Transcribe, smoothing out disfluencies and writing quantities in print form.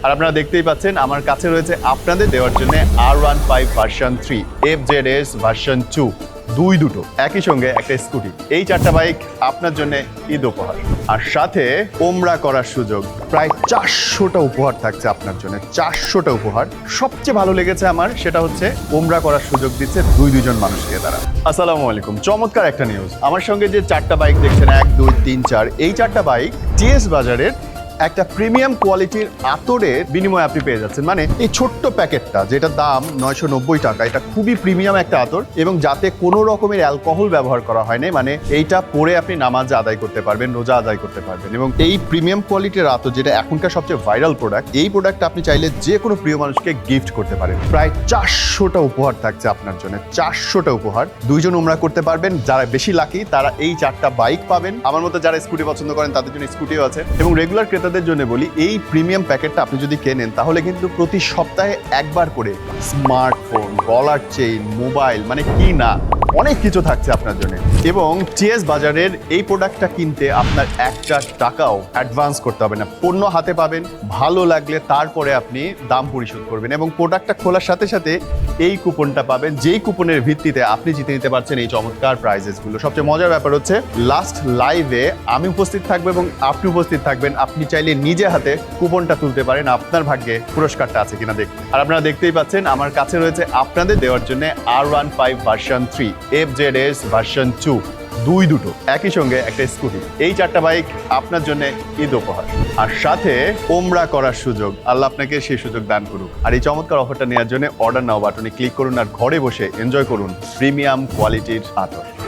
আর আপনারা দেখতেই পাচ্ছেন আমার কাছে রয়েছে আপনাদের দেওয়ার জন্য R15 ভার্সন 3 FZS ভার্সন 2 দুটো একই সঙ্গে একটা স্কুটি। এই চারটা বাইক আপনার জন্য ঈদ উপহার, আর সাথে ওমরা করার সুযোগ। প্রায় 400টা উপহার থাকছে আপনার জন্য, 400টা উপহার। সবচেয়ে ভালো লেগেছে আমার, সেটা হচ্ছে ওমরা করার সুযোগ দিচ্ছে দুজন মানুষকে তারা। আসসালামু আলাইকুম, চমৎকার একটা নিউজ। আমার সঙ্গে যে চারটা বাইক দেখছেন 1 2 3 4, এই চারটা বাইক টিএস বাজারের একটা প্রিমিয়াম কোয়ালিটির আতরের বিনিময়ে আপনি পেয়ে যাচ্ছেন। মানে এই ছোট্ট প্যাকেটটা, যেটা দাম 990 টাকা, এটা খুবই প্রিমিয়াম একটা আতর, এবং যাতে কোনো রকমের অ্যালকোহল ব্যবহার করা হয় না। মানে এইটা পরে আপনি নামাজ আদায় করতে পারবেন, রোজা আদায় করতে পারবেন। এবং এই প্রিমিয়াম কোয়ালিটির আতর, যেটা এখনকার সবচেয়ে ভাইরাল প্রোডাক্ট, এই প্রোডাক্টটা আপনি চাইলে যে কোনো প্রিয় মানুষকে গিফট করতে পারেন। প্রায় 400টা উপহার থাকছে আপনার জন্য, 400টা উপহার। দুইজন উমরা করতে পারবেন। যারা বেশি লাকি তারা এই চারটা বাইক পাবেন। আমার মতো যারা স্কুটি পছন্দ করেন তাদের জন্য স্কুটিও আছে। এবং রেগুলার ক্রেতাদের জন্য বলি, এই প্রিমিয়াম প্যাকেটটা আপনি যদি কেনেন তাহলে কিন্তু প্রতি সপ্তাহে একবার করে স্মার্টফোন, গলার চেইন, মোবাইল, মানে কি না, অনেক কিছু থাকছে আপনার জন্য। এবং টিএস বাজারের এই প্রোডাক্টটা কিনতে আপনার একটা টাকাও অ্যাডভান্স করতে হবে না। পণ্য হাতে পাবেন, ভালো লাগলে তারপরে আপনি দাম পরিশোধ করবেন। এবং প্রোডাক্টটা খোলার সাথে সাথে এই কুপনটা পাবেন, যেই কুপনের ভিত্তিতে আপনি জিতে নিতে পারছেন এই চমৎকার প্রাইজেসগুলো। সবচেয়ে মজার ব্যাপার হচ্ছে, লাস্ট লাইভে আমি উপস্থিত থাকবো এবং আপনি উপস্থিত থাকবেন। আপনি চাইলে নিজে হাতে কুপনটা তুলতে পারেন, আপনার ভাগ্যে পুরস্কারটা আছে কিনা দেখুন। আর আপনারা দেখতেই পাচ্ছেন আমার কাছে রয়েছে আপনাদের দেওয়ার জন্য R15 ভার্সন 3 FZS ভার্সন 2 দুটো একই সঙ্গে একটা স্কুটি। এই চারটা বাইক আপনার জন্য ঈদ উপহার, আর সাথে ওমরা করার সুযোগ। আল্লাহ আপনাকে সেই সুযোগ দান করুক। আর এই চমৎকার অফারটা নেওয়ার জন্য অর্ডার নাও বাটনে ক্লিক করুন, আর ঘরে বসে এনজয় করুন প্রিমিয়াম কোয়ালিটির আতর।